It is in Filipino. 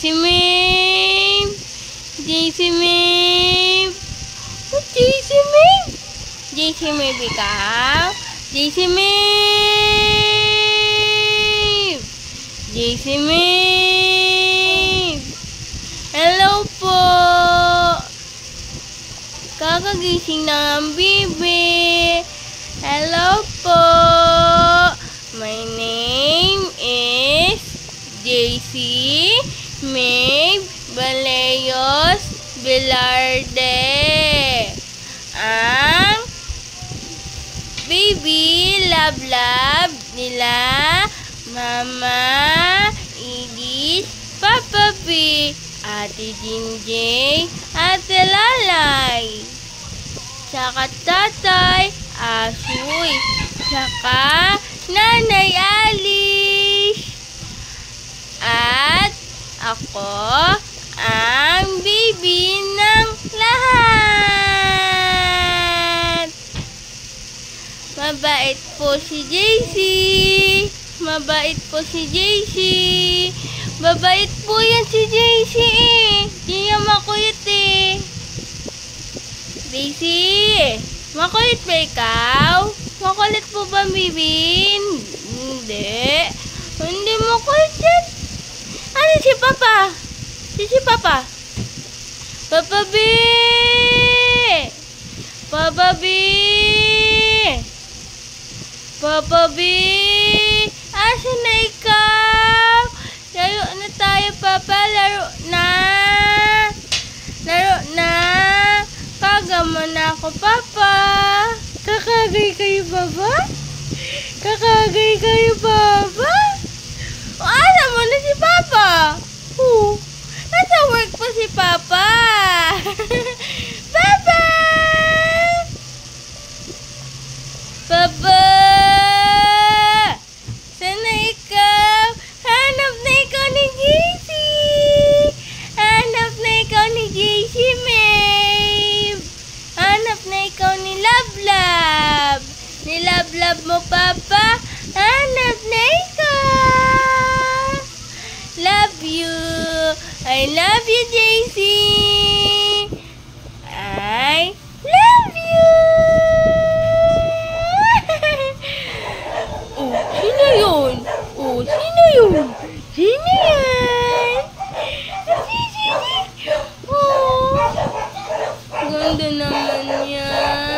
JC Maeve! JC Maeve! Oh, JC Maeve! JC Maeve ikaw? JC Maeve! JC Maeve! Hello po! Kakagising na ang bibi. Hello po! My name is JC Maeve Baleyos Velarde. Ang baby love nila Mama Edith, Papa B, Ate Jinjay, Ate Lalay, saka Tatay Asoy, saka Nanay Alice. At ako ang baby ng lahat. Mabait po si JC. Mabait po si JC. Mabait po yan si JC eh. Di niya makulit eh. JC, makulit ba ikaw? Makulit po ba, Bibin? Hindi. Hindi makulit yan. Ano si Papa? Si Papa? Papa B! Papa B! Papa B! Asan na ikaw? Laro na tayo, Papa. Laro na. Laro na. Kagama na ako, Papa. Kakagay kayo, Papa? Kakagay kayo, Papa? O, alam mo na si Papa? Nasa work pa si Papa. Papa! Papa! Sana ikaw? Hanap na ikaw ni JC. Hanap na ikaw ni JC Maeve. Hanap na ikaw ni Love. Ni Love mo, Papa. Hanap na ikaw. Love you. I love you, JC. I love you. Oh, sino yun? Oh, sino yun? Sino yan? Oh, ganda naman yan.